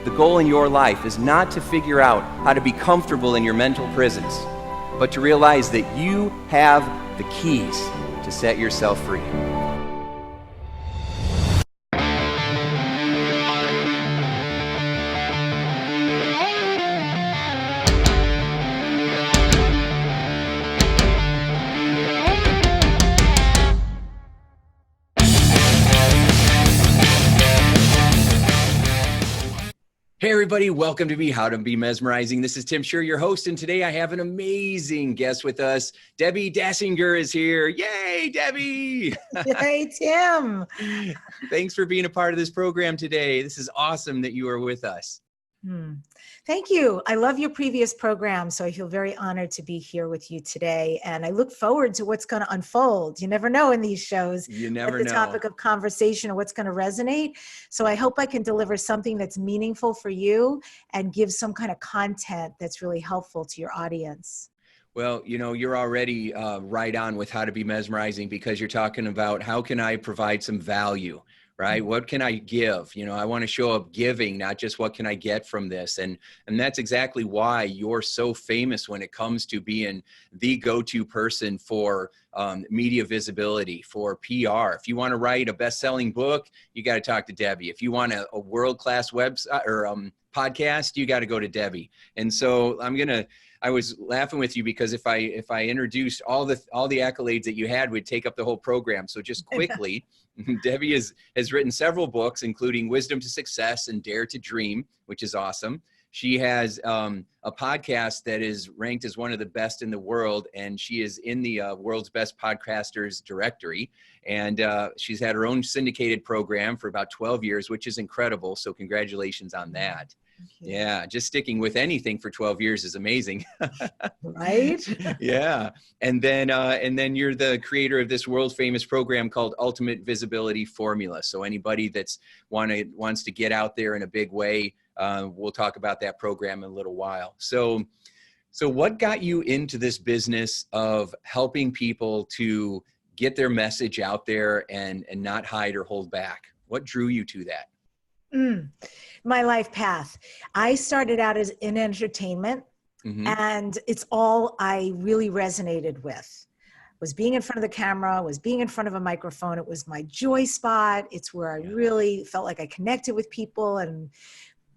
The goal in your life is not to figure out how to be comfortable in your mental prisons, but to realize that you have the keys to set yourself free. Hey everybody, welcome to How to Be Mesmerizing. This is Tim Shurr, your host, and today I have an amazing guest with us. Debbi Dachinger is here. Yay, Debbi! Hey, Tim. Thanks for being a part of this program today. This is awesome that you are with us. Thank you. I love your previous program, so I feel very honored to be here with you today. And I look forward to what's going to unfold. You never know in these shows. You never what the know. topic of conversation or what's going to resonate. So I hope I can deliver something that's meaningful for you and give some kind of content that's really helpful to your audience. Well, you know, you're already right on with How to Be Mesmerizing because you're talking about how can I provide some value, right? What can I give? You know, I want to show up giving, not just what can I get from this. And that's exactly why you're so famous when it comes to being the go-to person for media visibility, for PR. If you want to write a best-selling book, you got to talk to Debbi. If you want a world-class website or podcast, you got to go to Debbi. And so I was laughing with you because if I introduced all the accolades that you had, we'd take up the whole program. So just quickly, Debbi has written several books, including Wisdom to Success and Dare to Dream, which is awesome. She has a podcast that is ranked as one of the best in the world, and she is in the world's best podcasters directory. And she's had her own syndicated program for about 12 years, which is incredible. So congratulations on that. Yeah, just sticking with anything for 12 years is amazing. Right? Yeah. And then you're the creator of this world famous program called Ultimate Visibility Formula. So anybody that's wants to get out there in a big way, we'll talk about that program in a little while. So what got you into this business of helping people to get their message out there and not hide or hold back? What drew you to that? My life path. I started out as in entertainment, and it's all I really resonated with. Was being in front of the camera, was being in front of a microphone. It was my joy spot. It's where I really felt like I connected with people and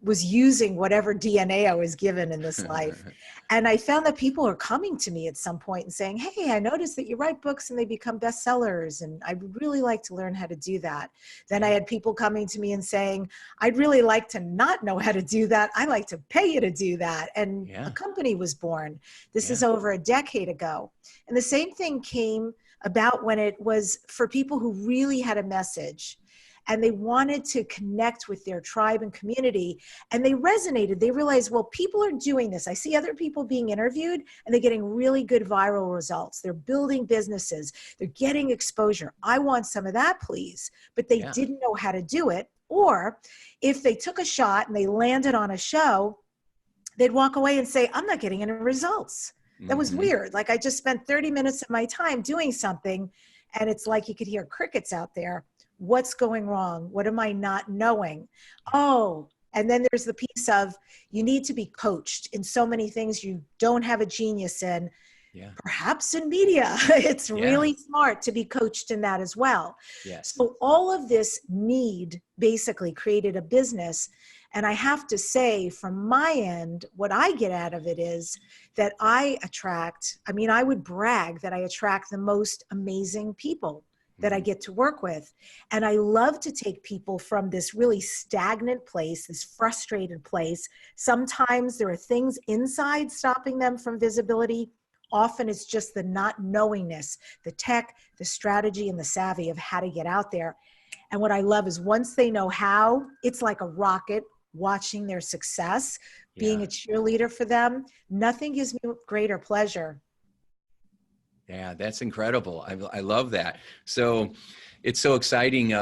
was using whatever DNA I was given in this life. And I found that people are coming to me at some point and saying, hey, I noticed that you write books and they become bestsellers. And I'd really like to learn how to do that. Then I had people coming to me and saying, I'd really like to not know how to do that. I'd like to pay you to do that. And a company was born. This is over a decade ago. And the same thing came about when it was for people who really had a message and they wanted to connect with their tribe and community, and they resonated. They realized, well, people are doing this. I see other people being interviewed, and they're getting really good viral results. They're building businesses. They're getting exposure. I want some of that, please. But they didn't know how to do it. Or if they took a shot and they landed on a show, they'd walk away and say, I'm not getting any results. That was weird. Like I just spent 30 minutes of my time doing something, and it's like you could hear crickets out there. What's going wrong? What am I not knowing? Oh, and then there's the piece of you need to be coached in so many things you don't have a genius in, perhaps in media. It's really smart to be coached in that as well. So all of this need basically created a business. And I have to say from my end, what I get out of it is that I would brag that I attract the most amazing people that I get to work with. And I love to take people from this really stagnant place, this frustrated place. Sometimes there are things inside stopping them from visibility. Often it's just the not knowingness, the tech, the strategy, and the savvy of how to get out there. And what I love is once they know how, it's like a rocket watching their success, being a cheerleader for them. Nothing gives me greater pleasure. Yeah, that's incredible. I love that. So it's so exciting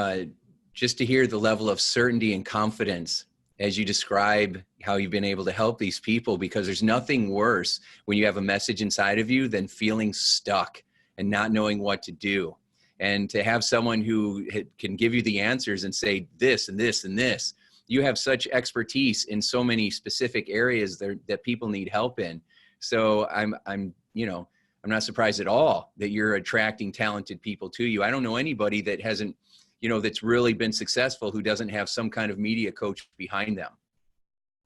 just to hear the level of certainty and confidence as you describe how you've been able to help these people, because there's nothing worse when you have a message inside of you than feeling stuck and not knowing what to do. And to have someone who can give you the answers and say this and this and this, you have such expertise in so many specific areas that people need help in. So I'm not surprised at all that you're attracting talented people to you. I don't know anybody that hasn't, that's really been successful who doesn't have some kind of media coach behind them.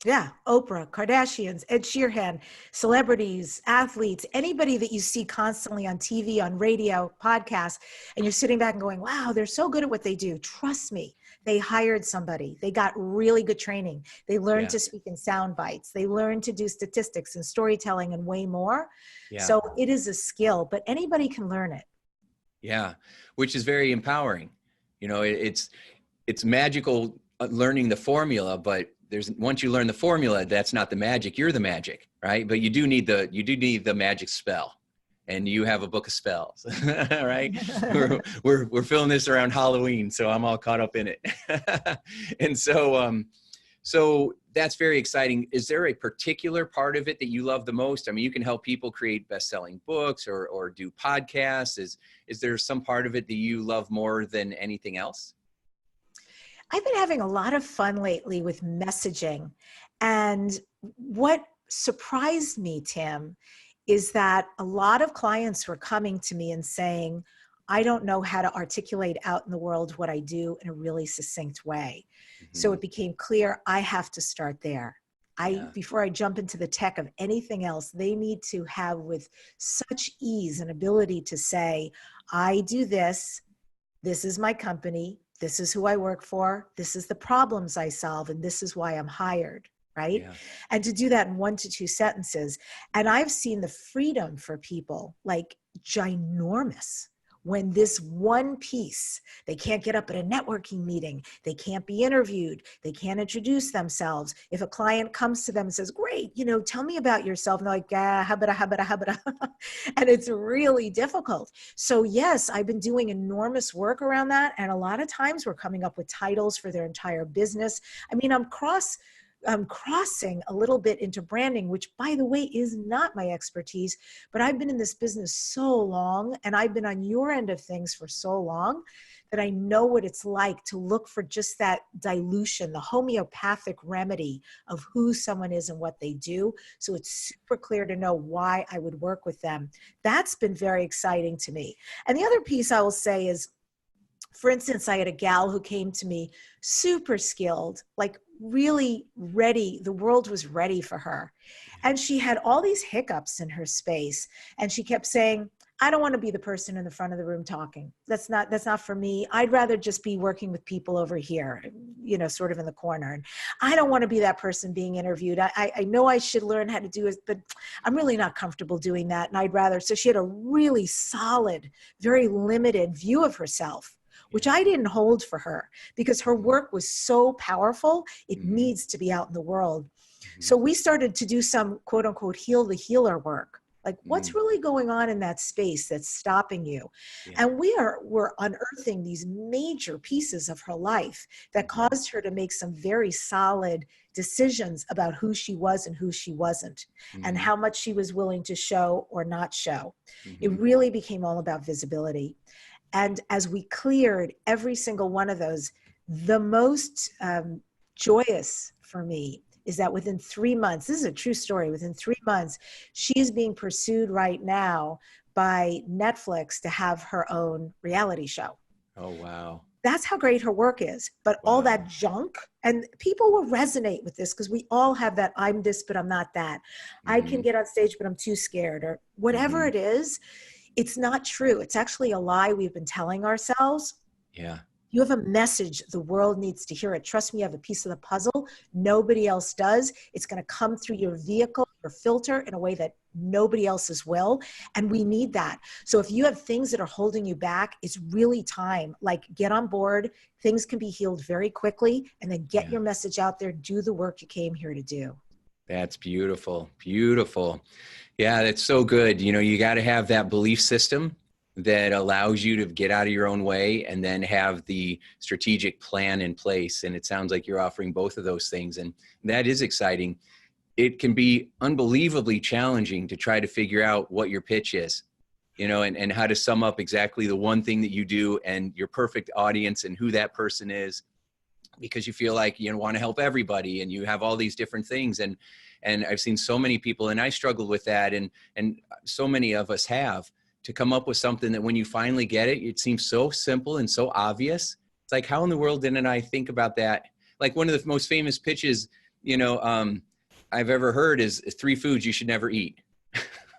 Yeah, Oprah, Kardashians, Ed Sheeran, celebrities, athletes, anybody that you see constantly on TV, on radio, podcasts, and you're sitting back and going, wow, they're so good at what they do. Trust me, they hired somebody. They got really good training. They learned to speak in sound bites. They learned to do statistics and storytelling and way more. Yeah. So it is a skill, but anybody can learn it. Yeah, which is very empowering. It's magical learning the formula, but once you learn the formula, that's not the magic. You're the magic, right? But you do need the magic spell, and you have a book of spells, right? we're filling this around Halloween, so I'm all caught up in it. And so that's very exciting. Is there a particular part of it that you love the most? I mean, you can help people create best-selling books or do podcasts. Is there some part of it that you love more than anything else? I've been having a lot of fun lately with messaging. And what surprised me, Tim, is that a lot of clients were coming to me and saying, I don't know how to articulate out in the world what I do in a really succinct way. Mm-hmm. So it became clear I have to start there. Before I jump into the tech of anything else, they need to have with such ease and ability to say, I do this, this is my company, this is who I work for, this is the problems I solve, and this is why I'm hired, right? Yeah. And to do that in 1 to 2 sentences. And I've seen the freedom for people like ginormous when this one piece, they can't get up at a networking meeting, they can't be interviewed, they can't introduce themselves. If a client comes to them and says, great, tell me about yourself, and they're like, habada. And it's really difficult. So yes, I've been doing enormous work around that. And a lot of times we're coming up with titles for their entire business. I mean, I'm crossing a little bit into branding, which by the way is not my expertise, but I've been in this business so long and I've been on your end of things for so long that I know what it's like to look for just that dilution, the homeopathic remedy of who someone is and what they do. So it's super clear to know why I would work with them. That's been very exciting to me. And the other piece I will say is, for instance, I had a gal who came to me super skilled, like really ready. The world was ready for her. And she had all these hiccups in her space. And she kept saying, I don't want to be the person in the front of the room talking. That's not for me. I'd rather just be working with people over here, sort of in the corner. And I don't want to be that person being interviewed. I know I should learn how to do it, but I'm really not comfortable doing that. And I'd rather, so she had a really solid, very limited view of herself, which I didn't hold for her because her work was so powerful. It needs to be out in the world. So we started to do some quote unquote heal the healer work. Like what's really going on in that space that's stopping you? Yeah. And we're unearthing these major pieces of her life that caused her to make some very solid decisions about who she was and who she wasn't, and how much she was willing to show or not show. It really became all about visibility. And as we cleared every single one of those, the most joyous for me is that within 3 months, this is a true story, within 3 months, she is being pursued right now by Netflix to have her own reality show. Oh, wow. That's how great her work is. But all that junk, and people will resonate with this because we all have that, I'm this, but I'm not that. I can get on stage, but I'm too scared, or whatever it is. It's not true. It's actually a lie we've been telling ourselves. Yeah. You have a message. The world needs to hear it. Trust me, you have a piece of the puzzle. Nobody else does. It's going to come through your vehicle, your filter in a way that nobody else's will. And we need that. So if you have things that are holding you back, it's really time. Like get on board. Things can be healed very quickly, and then get your message out there. Do the work you came here to do. That's beautiful. Beautiful. Yeah, that's so good. You got to have that belief system that allows you to get out of your own way and then have the strategic plan in place. And it sounds like you're offering both of those things. And that is exciting. It can be unbelievably challenging to try to figure out what your pitch is, and how to sum up exactly the one thing that you do and your perfect audience and who that person is. because you feel like you want to help everybody and you have all these different things. And I've seen so many people, and I struggled with that. And so many of us have, to come up with something that when you finally get it, it seems so simple and so obvious. It's like, how in the world didn't I think about that? Like one of the most famous pitches, I've ever heard is 3 foods you should never eat.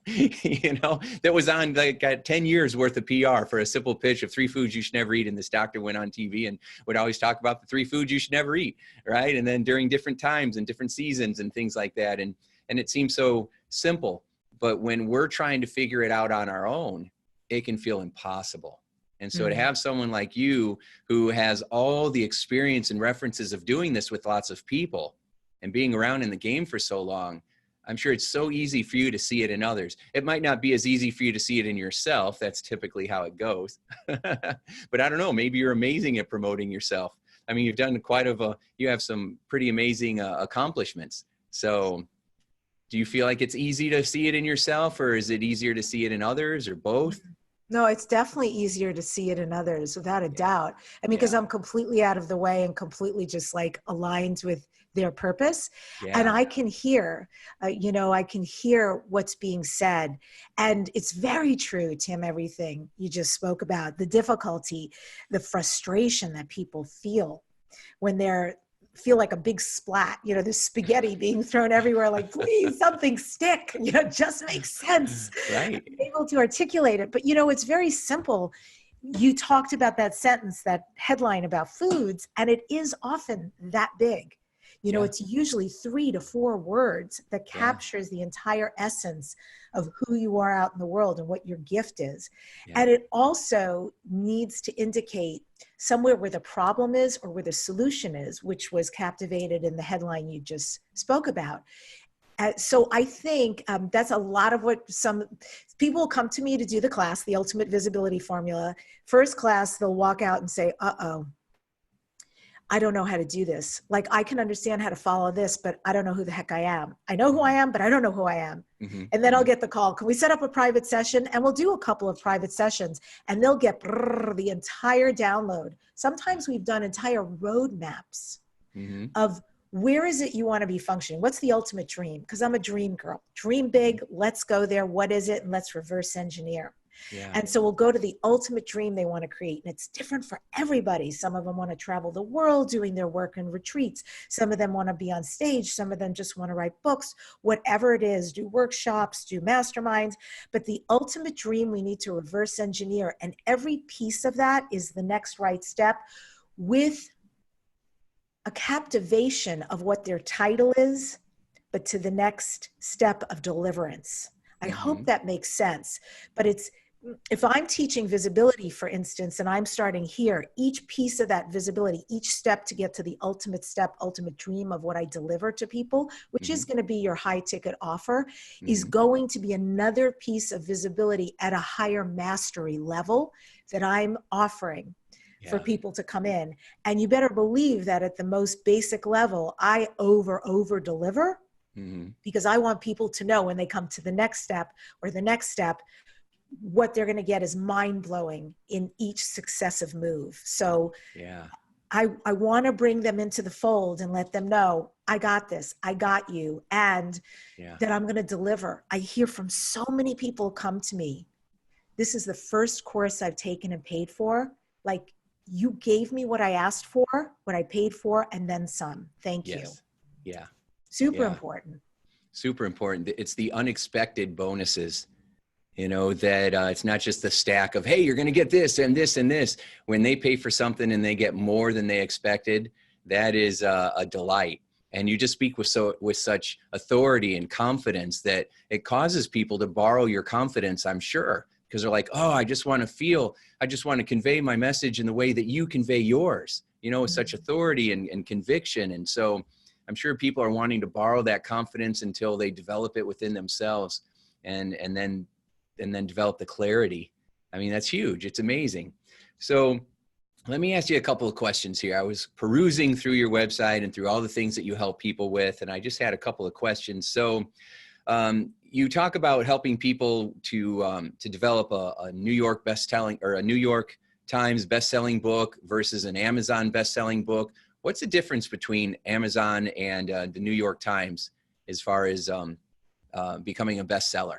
That was on like 10 years worth of PR for a simple pitch of 3 foods you should never eat. And this doctor went on TV and would always talk about the 3 foods you should never eat. Right. And then during different times and different seasons and things like that. And it seems so simple, but when we're trying to figure it out on our own, it can feel impossible. And so to have someone like you who has all the experience and references of doing this with lots of people and being around in the game for so long, I'm sure it's so easy for you to see it in others. It might not be as easy for you to see it in yourself. That's typically how it goes. But I don't know, maybe you're amazing at promoting yourself. I mean, you've done you have some pretty amazing accomplishments. So do you feel like it's easy to see it in yourself, or is it easier to see it in others, or both? No, it's definitely easier to see it in others, without a doubt. I mean, because I'm completely out of the way and completely just like aligned with their purpose. Yeah. And I can hear, I can hear what's being said. And it's very true, Tim, everything you just spoke about, the difficulty, the frustration that people feel when they're feel like a big splat, this spaghetti being thrown everywhere, like, please, something stick, just makes sense. Right. Able to articulate it. But, it's very simple. You talked about that sentence, that headline about foods, and it is often that big. It's usually 3 to 4 words that captures the entire essence of who you are out in the world and what your gift is. Yeah. And it also needs to indicate somewhere where the problem is or where the solution is, which was captivated in the headline you just spoke about. So I think that's a lot of what some people come to me to do the class, the Ultimate Visibility Formula. First class, they'll walk out and say, I don't know how to do this. Like, I can understand how to follow this, but I don't know who the heck I am. I know who I am, but I don't know who I am. Mm-hmm. And then I'll get the call. Can we set up a private session? And we'll do a couple of private sessions, and they'll get the entire download. Sometimes we've done entire roadmaps of where is it you want to be functioning? What's the ultimate dream? Because I'm a dream girl. Dream big. Let's go there. What is it? And let's reverse engineer. Yeah. And so we'll go to the ultimate dream they want to create. And it's different for everybody. Some of them want to travel the world doing their work in retreats. Some of them want to be on stage. Some of them just want to write books, whatever it is, do workshops, do masterminds. But the ultimate dream we need to reverse engineer. And every piece of that is the next right step with a captivation of what their title is, but to the next step of deliverance. I hope that makes sense. But if I'm teaching visibility, for instance, and I'm starting here, each piece of that visibility, each step to get to the ultimate step, ultimate dream of what I deliver to people, which is going to be your high ticket offer, is going to be another piece of visibility at a higher mastery level that I'm offering for people to come in. And you better believe that at the most basic level, I over deliver, because I want people to know when they come to the next step or the next step, what they're going to get is mind-blowing in each successive move. So I want to bring them into the fold and let them know, I got this, I got you, and that I'm going to deliver. I hear from so many people come to me, this is the first course I've taken and paid for. Like, you gave me what I asked for, what I paid for, and then some. Thank you. Yeah. Super important. Super important. It's the unexpected bonuses, that it's not just the stack of, hey, you're going to get this and this and this. When they pay for something and they get more than they expected, that is a delight. And you just speak with such authority and confidence that it causes people to borrow your confidence, I'm sure, because they're like, oh, I just want to convey my message in the way that you convey yours, with such authority and conviction. And so I'm sure people are wanting to borrow that confidence until they develop it within themselves and then develop the clarity. I mean, that's huge. It's amazing. So let me ask you a couple of questions here. I was perusing through your website and through all the things that you help people with, and I just had a couple of questions. So you talk about helping people to develop a New York best-selling or a New York Times best-selling book versus an Amazon best-selling book. what's the difference between Amazon and the New York Times as far as becoming a bestseller?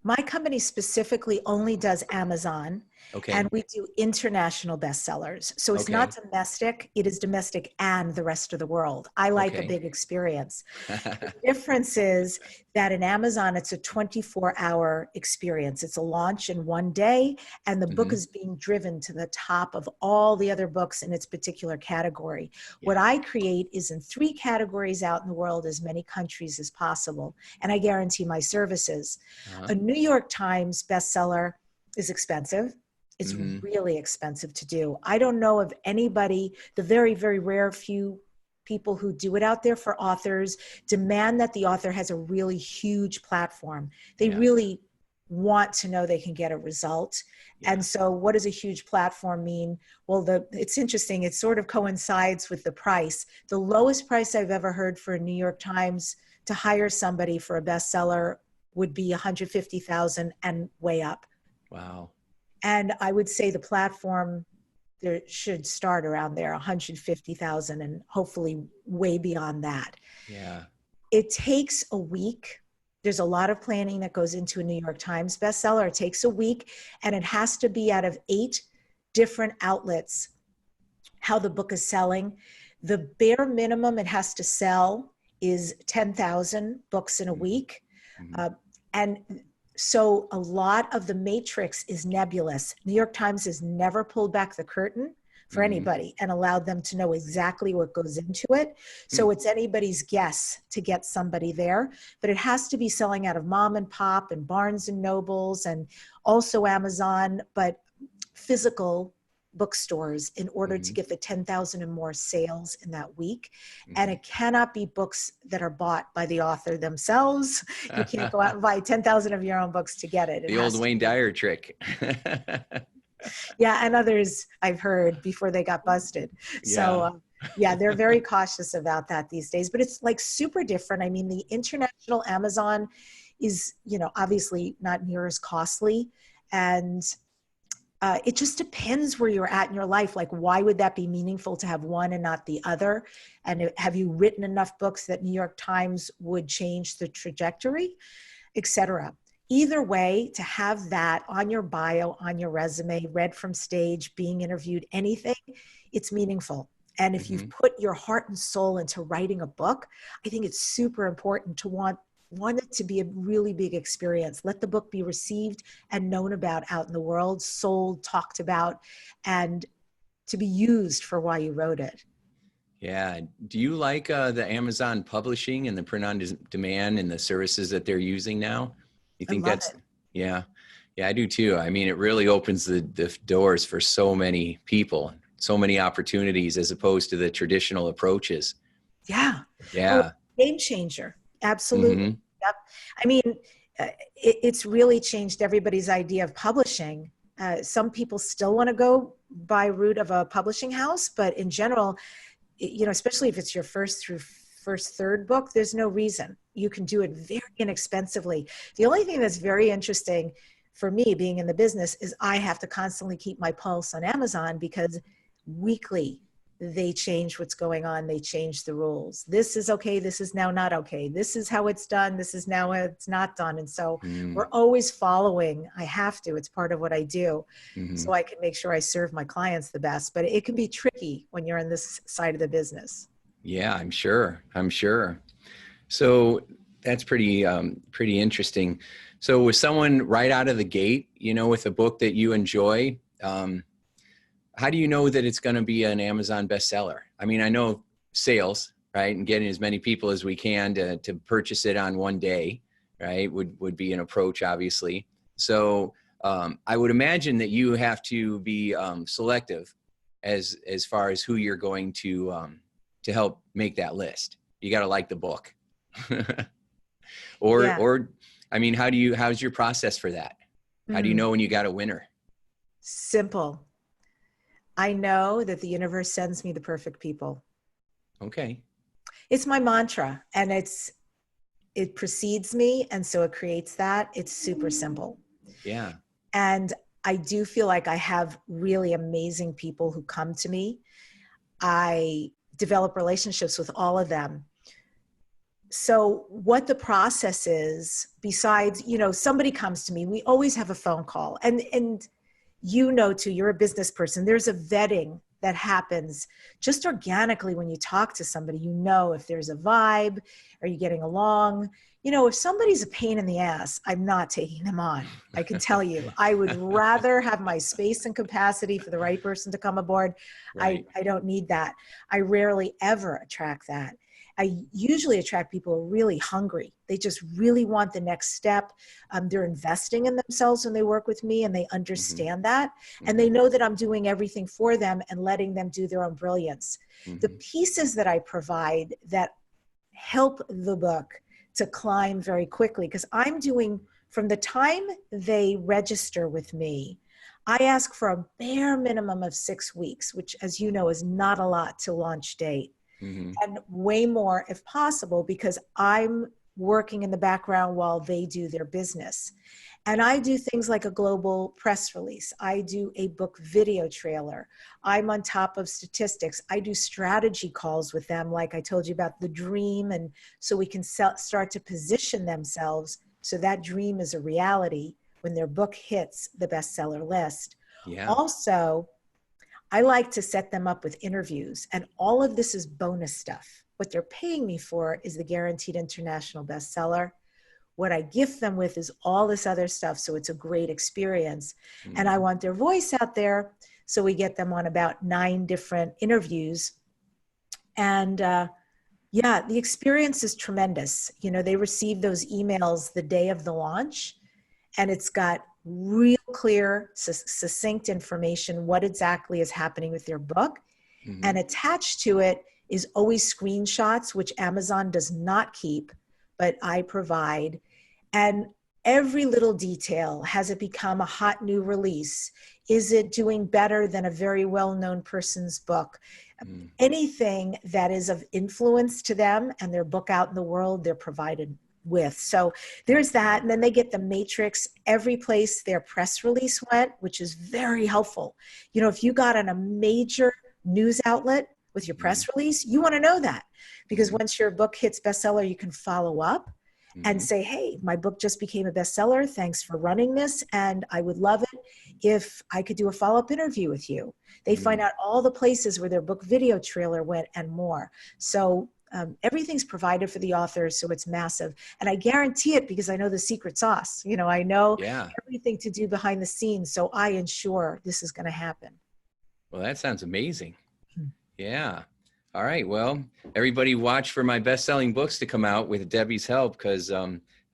My company specifically only does Amazon, Okay. and we do international bestsellers. So it's not Okay. domestic, it is domestic and the rest of the world. I like a Okay. big experience. The difference is that in Amazon, it's a 24-hour experience. It's a launch in one day, and the book Hmm. is being driven to the top of all the other books in its particular category. What Yeah. I create is in 3 categories out in the world, as many countries as possible, and I guarantee my services. Uh-huh. A New York Times bestseller is expensive. It's Hmm. really expensive to do. I don't know of anybody, the very, very rare few people who do it out there for authors, demand that the author has a really huge platform. They Yeah. really want to know they can get a result. Yeah. And so what does a huge platform mean? Well, it's interesting. It sort of coincides with the price. The lowest price I've ever heard for a New York Times to hire somebody for a bestseller would be 150,000 and way up. Wow. And I would say the platform there should start around there, 150,000, and hopefully way beyond that. Yeah. It takes a week. There's a lot of planning that goes into a New York Times bestseller. It takes a week, and it has to be out of 8 different outlets how the book is selling. The bare minimum it has to sell is 10,000 books in a week. Mm-hmm. And so a lot of the matrix is nebulous. New York Times has never pulled back the curtain for anybody and allowed them to know exactly what goes into it. So it's anybody's guess to get somebody there, but it has to be selling out of mom and pop and Barnes and Nobles and also Amazon, but physical bookstores in order to get the 10,000 and more sales in that week. And it cannot be books that are bought by the author themselves. You can't go out and buy 10,000 of your own books to get it. The old Wayne Dyer trick. Yeah, and others I've heard before they got busted. So yeah, they're very cautious about that these days, but it's like super different. I mean, the international Amazon is, you know, obviously not near as costly, and it just depends where you're at in your life. Like, why would that be meaningful to have one and not the other? And have you written enough books that New York Times would change the trajectory, et cetera? Either way, to have that on your bio, on your resume, read from stage, being interviewed, anything, it's meaningful. And if you've put your heart and soul into writing a book, I think it's super important to want it to be a really big experience. Let the book be received and known about out in the world, sold, talked about, and to be used for why you wrote it. Yeah. Do you like the Amazon publishing and the print on demand and the services that they're using now? You think that's, yeah. Yeah, I do too. I mean, it really opens the doors for so many people, so many opportunities as opposed to the traditional approaches. Yeah. Yeah. Oh, game changer. Absolutely. Yep. I mean, it's really changed everybody's idea of publishing. Some people still want to go by route of a publishing house, but in general, you know, especially if it's your first through third book, there's no reason. You can do it very inexpensively. The only thing that's very interesting for me being in the business is I have to constantly keep my pulse on Amazon because weekly they change what's going on. They change the rules. This is okay. This is now not okay. This is how it's done. This is now how it's not done. And so we're always following. I have to. It's part of what I do. So I can make sure I serve my clients the best. But it can be tricky when you're on this side of the business. Yeah, I'm sure. I'm sure. So that's pretty interesting. So with someone right out of the gate, you know, with a book that you enjoy, how do you know that it's going to be an Amazon bestseller? I mean, I know sales, right? And getting as many people as we can to purchase it on one day, right? Would be an approach, obviously. So I would imagine that you have to be selective as far as who you're going to help make that list. You got to like the book. Or, I mean, how's your process for that? How do you know when you got a winner? Simple. I know that the universe sends me the perfect people. Okay. It's my mantra, and it precedes me. And so it creates that. It's super simple. Yeah. And I do feel like I have really amazing people who come to me. I develop relationships with all of them. So what the process is, besides, somebody comes to me, we always have a phone call, and too, you're a business person. There's a vetting that happens just organically when you talk to somebody. If there's a vibe, are you getting along? If somebody's a pain in the ass, I'm not taking them on. I can tell you, I would rather have my space and capacity for the right person to come aboard. Right. I don't need that. I rarely ever attract that. I usually attract people who are really hungry. They just really want the next step. They're investing in themselves when they work with me, and they understand that. And they know that I'm doing everything for them and letting them do their own brilliance. The pieces that I provide that help the book to climb very quickly, because I'm doing, from the time they register with me, I ask for a bare minimum of 6 weeks, which, as you know, is not a lot to launch date. And way more if possible, because I'm working in the background while they do their business. And I do things like a global press release. I do a book video trailer. I'm on top of statistics. I do strategy calls with them, like I told you about the dream, and so we can start to position themselves so that dream is a reality when their book hits the bestseller list. Yeah. Also, I like to set them up with interviews, and all of this is bonus stuff. What they're paying me for is the Guaranteed International Bestseller. What I gift them with is all this other stuff, so it's a great experience. And I want their voice out there, so we get them on about 9 different interviews. And the experience is tremendous. They receive those emails the day of the launch, and it's got real clear, succinct information, what exactly is happening with their book. And attached to it is always screenshots, which Amazon does not keep, but I provide. And every little detail: has it become a hot new release? Is it doing better than a very well-known person's book? Anything that is of influence to them and their book out in the world, they're provided with. So there's that. And then they get the matrix every place their press release went, which is very helpful. If you got on a major news outlet with your press release, you want to know that, because once your book hits bestseller, you can follow up and say, hey, my book just became a bestseller. Thanks for running this. And I would love it if I could do a follow-up interview with you. They find out all the places where their book video trailer went and more. So everything's provided for the authors, so it's massive. And I guarantee it because I know the secret sauce. I know everything to do behind the scenes, so I ensure this is going to happen. Well, that sounds amazing. Yeah. All right. Well, everybody watch for my best-selling books to come out with Debbi's help, because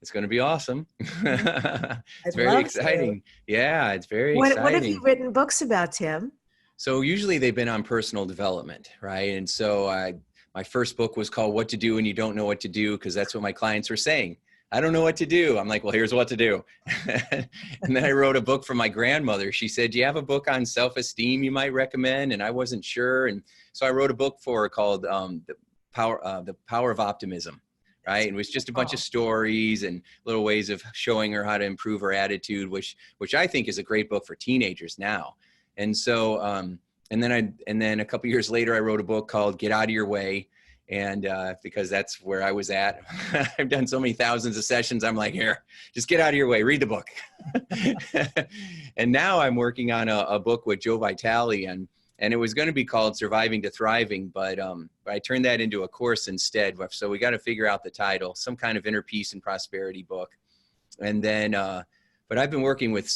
it's going to be awesome. It's very exciting. Yeah, it's very exciting. What have you written books about, Tim? So usually they've been on personal development, right? And so my first book was called What to Do When You Don't Know What to Do, because that's what my clients were saying. I don't know what to do. I'm like, well, here's what to do. And then I wrote a book for my grandmother. She said, do you have a book on self-esteem you might recommend? And I wasn't sure. And so I wrote a book for her called The Power of Optimism, right? And it was just a bunch of stories and little ways of showing her how to improve her attitude, which I think is a great book for teenagers now. And so, and then a couple years later, I wrote a book called Get Out of Your Way. And because that's where I was at. I've done so many thousands of sessions. I'm like, here, just get out of your way, read the book. And now I'm working on a book with Joe Vitale, and it was going to be called Surviving to Thriving, but I turned that into a course instead. So we got to figure out the title, some kind of inner peace and prosperity book. And then, but I've been working with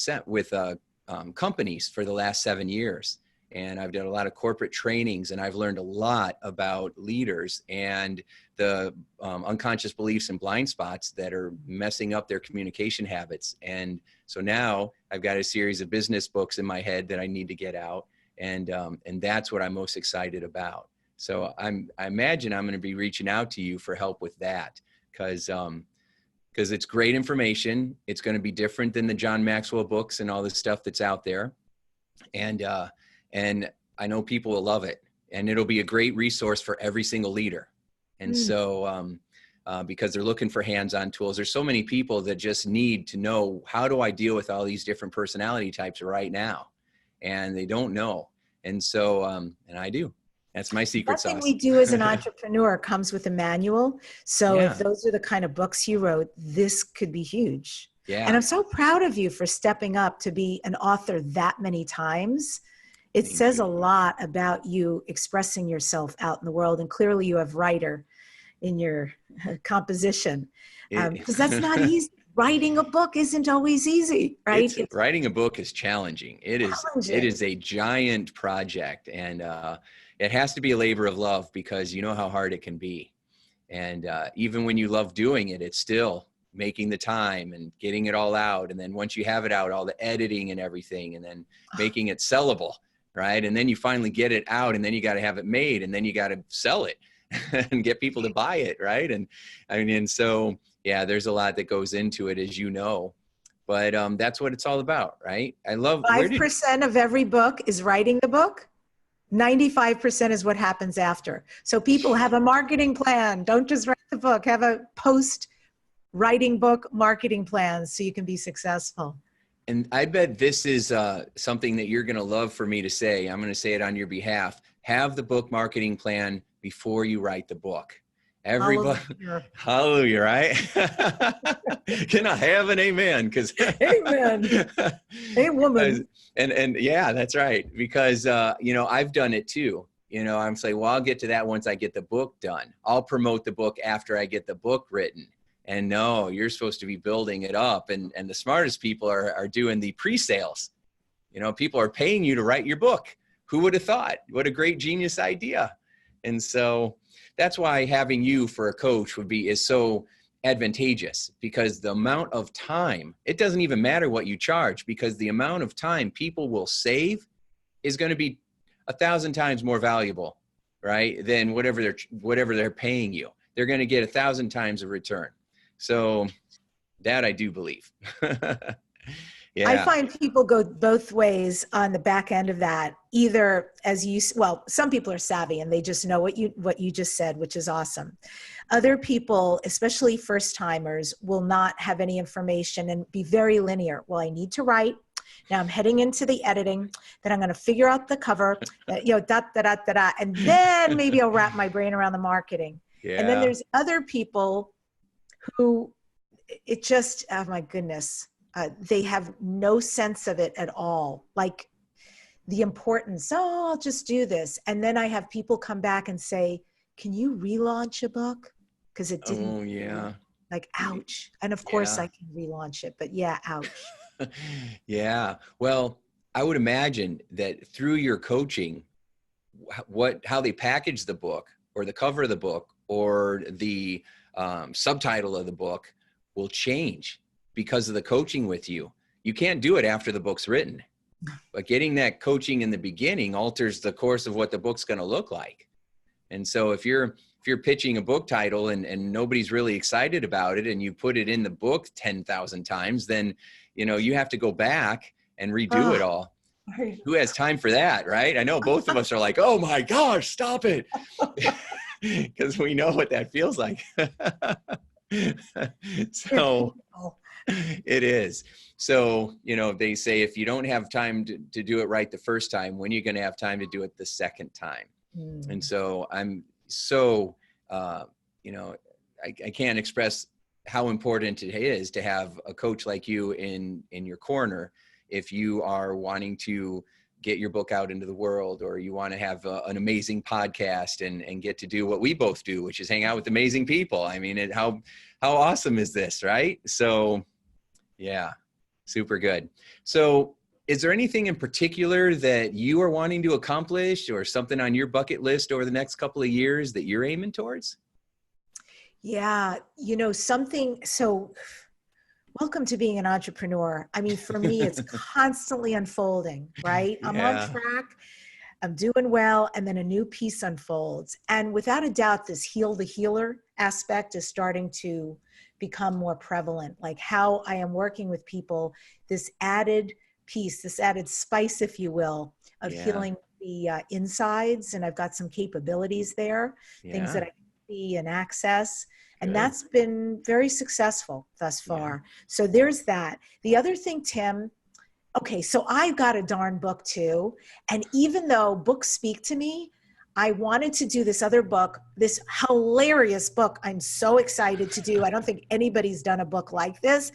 companies for the last 7 years. And I've done a lot of corporate trainings, and I've learned a lot about leaders and the unconscious beliefs and blind spots that are messing up their communication habits. And so now I've got a series of business books in my head that I need to get out. And that's what I'm most excited about. So I imagine I'm going to be reaching out to you for help with that, because it's great information. It's going to be different than the John Maxwell books and all the stuff that's out there. And I know people will love it, and it'll be a great resource for every single leader. And so, because they're looking for hands-on tools, there's so many people that just need to know, how do I deal with all these different personality types right now? And they don't know. And so, and I do. That's my secret Nothing sauce. we do as an entrepreneur comes with a manual. So if Yeah. those are the kind of books you wrote, this could be huge. And Yeah. I'm so proud of you for stepping up to be an author that many times. It Thank says you. a lot about you expressing yourself out in the world. And clearly you have writer in your composition, because that's not easy. Writing a book isn't always easy, right? It's writing a book is challenging. It is a giant project, and it has to be a labor of love, because you know how hard it can be. And even when you love doing it, it's still making the time and getting it all out. And then once you have it out, all the editing and everything, and then making it sellable, right? And then you finally get it out, and then you got to have it made, and then you got to sell it and get people to buy it, right? And I mean, and so, yeah, there's a lot that goes into it, as you know, but that's what it's all about, right? I love 5% of every book is writing the book. 95% is what happens after. So people have a marketing plan. Don't just write the book. Have a post-writing book marketing plan so you can be successful. And I bet this is something that you're going to love for me to say. I'm going to say it on your behalf. Have the book marketing plan before you write the book. Everybody, hallelujah, right? Can I have an amen? Because amen. Hey, woman. And yeah, that's right. Because you know, I've done it too. You know, I'm saying, well, I'll get to that once I get the book done. I'll promote the book after I get the book written. And no, you're supposed to be building it up. And the smartest people are doing the pre-sales. You know, people are paying you to write your book. Who would have thought? What a great genius idea. And so that's why having you for a coach is so advantageous, because the amount of time, it doesn't even matter what you charge, because the amount of time people will save is going to be 1,000 times more valuable, right? Than whatever they're paying you. They're going to get 1,000 times a return. So that I do believe. Yeah. I find people go both ways on the back end of that. Either some people are savvy and they just know what you just said, which is awesome. Other people, especially first timers, will not have any information and be very linear. Well, I need to write. Now I'm heading into the editing. Then I'm going to figure out the cover, and then maybe I'll wrap my brain around the marketing. Yeah. And then there's other people who it just, oh my goodness. They have no sense of it at all. Like the importance, I'll just do this. And then I have people come back and say, can you relaunch a book? Because it didn't. Oh, yeah. Like, ouch. And of course I can relaunch it, but yeah, ouch. Yeah. Well, I would imagine that through your coaching, how they package the book or the cover of the book or the subtitle of the book will change. Because of the coaching with you. You can't do it after the book's written, but getting that coaching in the beginning alters the course of what the book's going to look like. And so if you're pitching a book title and nobody's really excited about it, and you put it in the book 10,000 times, then, you know, you have to go back and redo it all. Who has time for that? Right. I know both of us are like, oh my gosh, stop it. Because we know what that feels like. So it is. So, you know, they say, if you don't have time to do it right the first time, when are you going to have time to do it the second time? And so I'm so, you know, I can't express how important it is to have a coach like you in your corner. If you are wanting to get your book out into the world, or you want to have an amazing podcast and get to do what we both do, which is hang out with amazing people. I mean, how awesome is this, right? So yeah, super good. So is there anything in particular that you are wanting to accomplish, or something on your bucket list over the next couple of years that you're aiming towards? Yeah, you know, so welcome to being an entrepreneur. I mean, for me, it's constantly unfolding, right? I'm on track, I'm doing well, and then a new piece unfolds. And without a doubt, this heal the healer aspect is starting to become more prevalent. Like how I am working with people, this added piece, this added spice, if you will, of healing the insides. And I've got some capabilities there, things that I can see and access. And that's been very successful thus far. So there's that. The other thing, Tim, okay, so I've got a darn book too. And even though books speak to me, I wanted to do this other book, this hilarious book I'm so excited to do. I don't think anybody's done a book like this.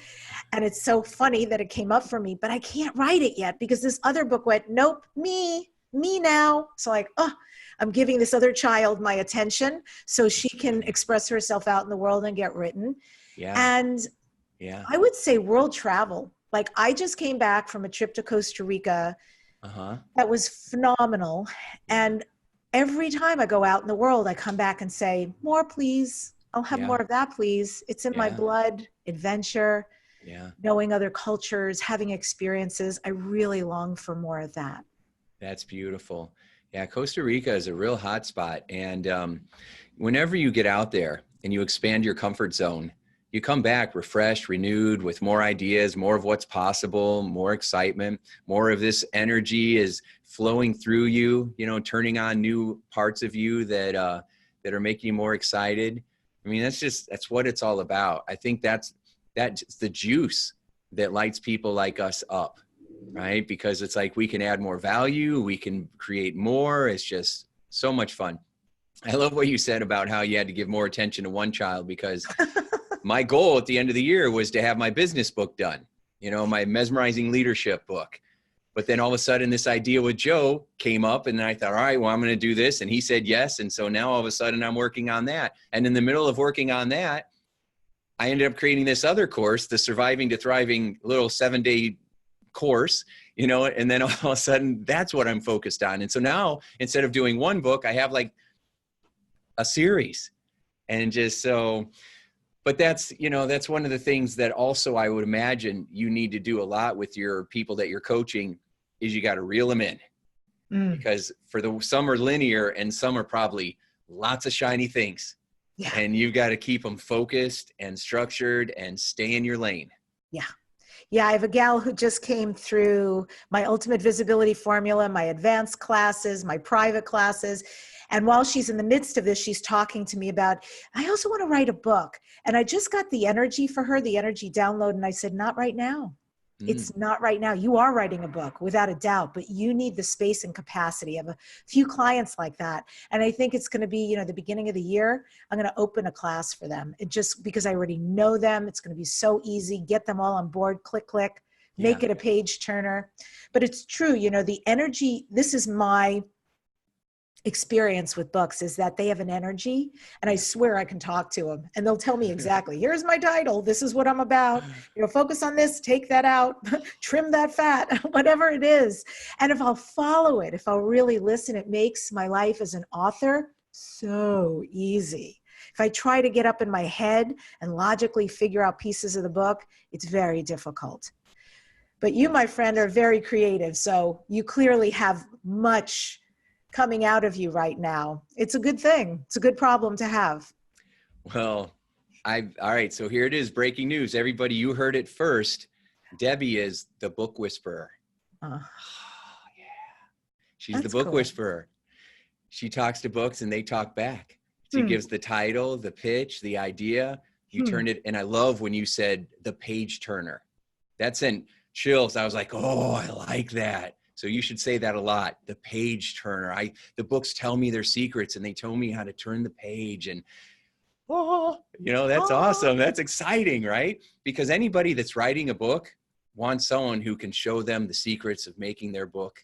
And it's so funny that it came up for me, but I can't write it yet because this other book went, nope, me now. So like, oh, I'm giving this other child my attention so she can express herself out in the world and get written. Yeah. And yeah, I would say world travel. Like I just came back from a trip to Costa Rica. That was phenomenal. And every time I go out in the world, I come back and say, more, please. I'll have more of that, please. It's in my blood, adventure, knowing other cultures, having experiences. I really long for more of that. That's beautiful. Yeah, Costa Rica is a real hot spot. And whenever you get out there and you expand your comfort zone, you come back refreshed, renewed, with more ideas, more of what's possible, more excitement, more of this energy is flowing through you, you know, turning on new parts of you that are making you more excited. I mean, that's what it's all about. I think that's the juice that lights people like us up, right? Because it's like we can add more value, we can create more. It's just so much fun. I love what you said about how you had to give more attention to one child, because my goal at the end of the year was to have my business book done, you know, my mesmerizing leadership book. But then all of a sudden this idea with Joe came up, and then I thought, all right, well, I'm going to do this. And he said yes. And so now all of a sudden I'm working on that. And in the middle of working on that, I ended up creating this other course, the Surviving to Thriving little 7-day course, you know, and then all of a sudden that's what I'm focused on. And so now instead of doing one book, I have like a series. And just so, but that's, you know, that's one of the things that also I would imagine you need to do a lot with your people that you're coaching, is you got to reel them in, because some are linear and some are probably lots of shiny things. Yeah. And you've got to keep them focused and structured and stay in your lane. Yeah. Yeah. I have a gal who just came through my ultimate visibility formula, my advanced classes, my private classes. And while she's in the midst of this, she's talking to me about, I also want to write a book. And I just got the energy for her, the energy download. And I said, not right now. It's not right now. You are writing a book without a doubt, but you need the space and capacity. I have a few clients like that. And I think it's going to be, you know, the beginning of the year, I'm going to open a class for them. It just because I already know them, it's going to be so easy. Get them all on board, click, click, make it a page turner. But it's true, you know, the energy, this is my experience with books, is that they have an energy, and I swear I can talk to them and they'll tell me exactly, here's my title, this is what I'm about, you know, focus on this, take that out, trim that fat, whatever it is. And if I'll follow it, if I'll really listen, it makes my life as an author so easy. If I try to get up in my head and logically figure out pieces of the book, it's very difficult. But you, my friend, are very creative, so you clearly have much coming out of you right now. It's a good thing. It's a good problem to have. Well, all right. So here it is. Breaking news. Everybody, you heard it first. Debbi is the book whisperer. Oh, yeah. She's the book whisperer. She talks to books and they talk back. She gives the title, the pitch, the idea. You turn it. And I love when you said the page turner. That sent chills. I was like, oh, I like that. So you should say that a lot. The page turner. The books tell me their secrets and they tell me how to turn the page, and you know, that's awesome. That's exciting, right? Because anybody that's writing a book wants someone who can show them the secrets of making their book,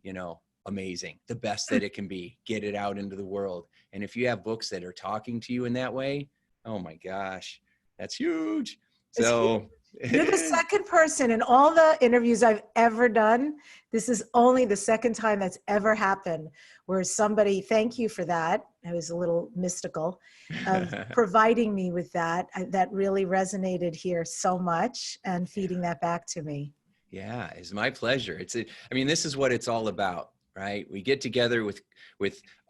you know, amazing, the best that it can be, get it out into the world. And if you have books that are talking to you in that way, oh my gosh, that's huge. So you're the second person in all the interviews I've ever done. This is only the second time that's ever happened where somebody, thank you for that. I was a little mystical of providing me with that. That really resonated here so much, and feeding that back to me. Yeah, it's my pleasure. I mean, this is what it's all about, right? We get together with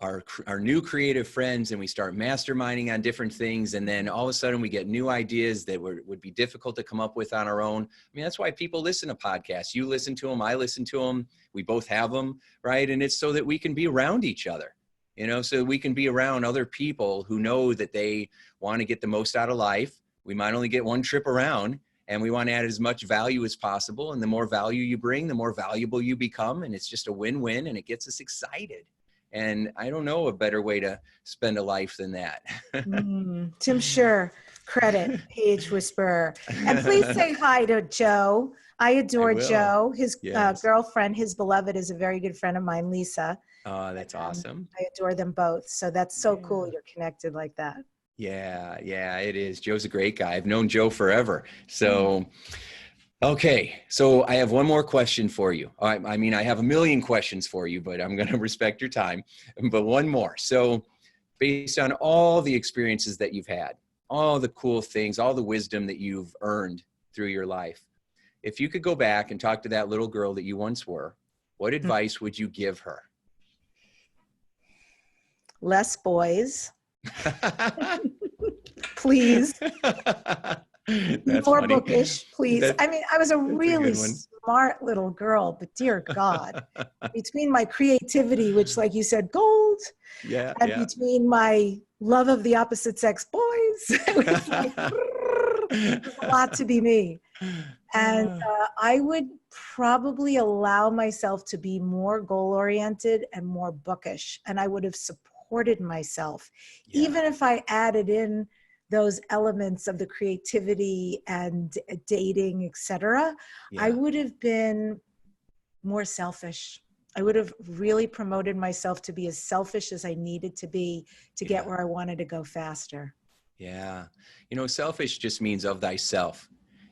our new creative friends and we start masterminding on different things. And then all of a sudden we get new ideas that would be difficult to come up with on our own. I mean, that's why people listen to podcasts. You listen to them, I listen to them. We both have them, right? And it's so that we can be around each other, you know, so we can be around other people who know that they want to get the most out of life. We might only get one trip around, and we want to add as much value as possible. And the more value you bring, the more valuable you become. And it's just a win-win, and it gets us excited. And I don't know a better way to spend a life than that. Tim Shurr, credit, Page Whisperer. And please say hi to Joe. I adore Joe. His girlfriend, his beloved, is a very good friend of mine, Lisa. Oh, that's awesome. I adore them both. So that's so cool you're connected like that. Yeah, it is. Joe's a great guy. I've known Joe forever. So, okay. So I have one more question for you. I mean, I have a million questions for you, but I'm going to respect your time. But one more. So based on all the experiences that you've had, all the cool things, all the wisdom that you've earned through your life, if you could go back and talk to that little girl that you once were, what advice would you give her? Less boys. Please. That's more funny. Bookish, please. I mean, I was a really smart little girl, but dear God, between my creativity, which, like you said, gold, and between my love of the opposite sex boys, it was like, it was a lot to be me. And I would probably allow myself to be more goal-oriented and more bookish, and I would have supported myself, even if I added in those elements of the creativity and dating, etc. I would have been more selfish. I would have really promoted myself to be as selfish as I needed to be to get where I wanted to go faster. Yeah. You know, selfish just means of thyself.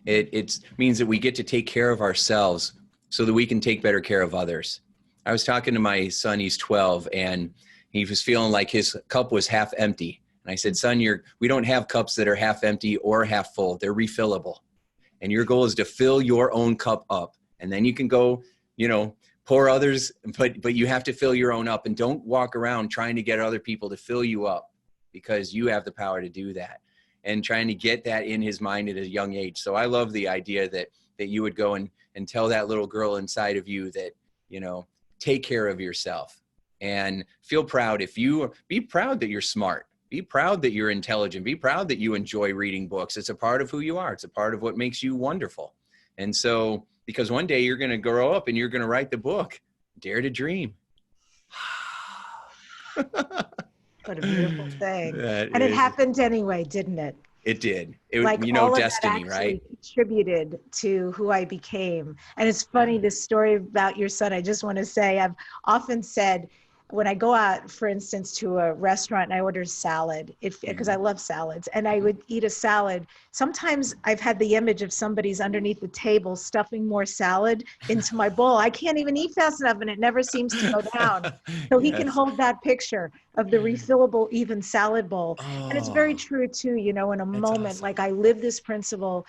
It means that we get to take care of ourselves so that we can take better care of others. I was talking to my son, he's 12, and he was feeling like his cup was half empty. And I said, son, we don't have cups that are half empty or half full. They're refillable. And your goal is to fill your own cup up. And then you can go, you know, pour others, but you have to fill your own up. And don't walk around trying to get other people to fill you up, because you have the power to do that. And trying to get that in his mind at a young age. So I love the idea that you would go and tell that little girl inside of you that, you know, take care of yourself and feel proud. Be proud that you're smart. Be proud that you're intelligent. Be proud that you enjoy reading books. It's a part of who you are. It's a part of what makes you wonderful. And so, because one day you're going to grow up and you're going to write the book, Dare to Dream. What a beautiful thing. And it happened anyway, didn't it? It did. Like, you know, all of destiny, that right? Contributed to who I became. And it's funny, this story about your son, I just want to say, I've often said, when I go out, for instance, to a restaurant and I order salad, because I love salads, and I would eat a salad, sometimes I've had the image of somebody's underneath the table stuffing more salad into my bowl. I can't even eat fast enough, and it never seems to go down. So he can hold that picture of the refillable, even salad bowl. And it's very true too, you know, in a moment, awesome. Like I live this principle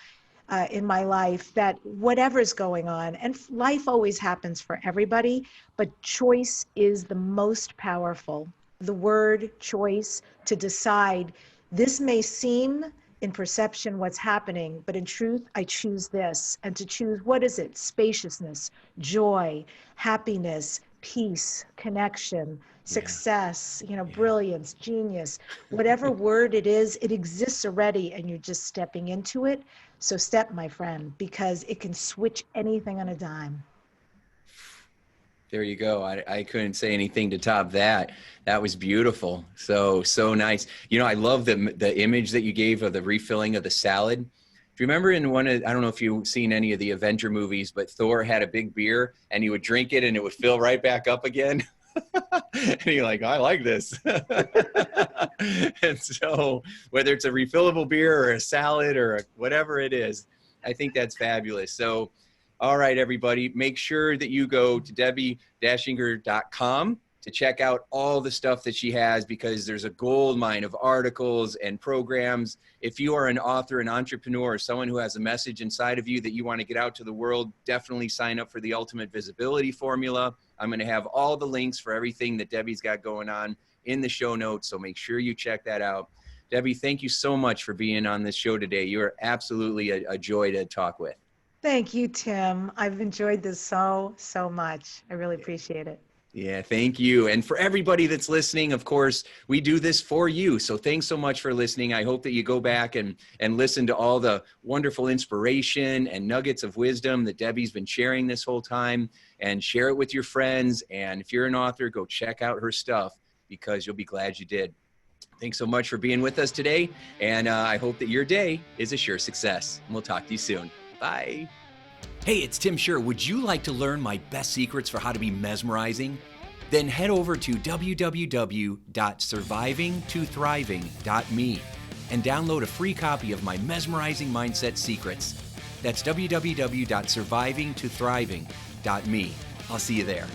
in my life, that whatever's going on, and life always happens for everybody, but choice is the most powerful. The word choice, to decide, this may seem in perception what's happening, but in truth, I choose this. And to choose, what is it? Spaciousness, joy, happiness, peace, connection, success, you know, brilliance, genius, whatever word it is, it exists already, and you're just stepping into it. So step, my friend, because it can switch anything on a dime. There you go. I couldn't say anything to top that. That was beautiful. So nice. You know, I love the image that you gave of the refilling of the salad. Do you remember in I don't know if you've seen any of the Avenger movies, but Thor had a big beer and he would drink it and it would fill right back up again. And you're like, I like this. And so whether it's a refillable beer or a salad or whatever it is, I think that's fabulous. So, all right, everybody, make sure that you go to DebbiDashinger.com to check out all the stuff that she has, because there's a gold mine of articles and programs. If you are an author, an entrepreneur, or someone who has a message inside of you that you want to get out to the world, definitely sign up for the Ultimate Visibility Formula. I'm going to have all the links for everything that Debbi's got going on in the show notes, so make sure you check that out. Debbi, thank you so much for being on this show today. You are absolutely a joy to talk with. Thank you, Tim. I've enjoyed this so much. I really appreciate it. Yeah, thank you. And for everybody that's listening, of course, we do this for you. So thanks so much for listening. I hope that you go back and listen to all the wonderful inspiration and nuggets of wisdom that Debbi's been sharing this whole time, and share it with your friends. And if you're an author, go check out her stuff, because you'll be glad you did. Thanks so much for being with us today. And I hope that your day is a sure success. And we'll talk to you soon. Bye. Hey, it's Tim Shurr. Would you like to learn my best secrets for how to be mesmerizing? Then head over to www.survivingtothriving.me and download a free copy of my Mesmerizing Mindset Secrets. That's www.survivingtothriving.me. I'll see you there.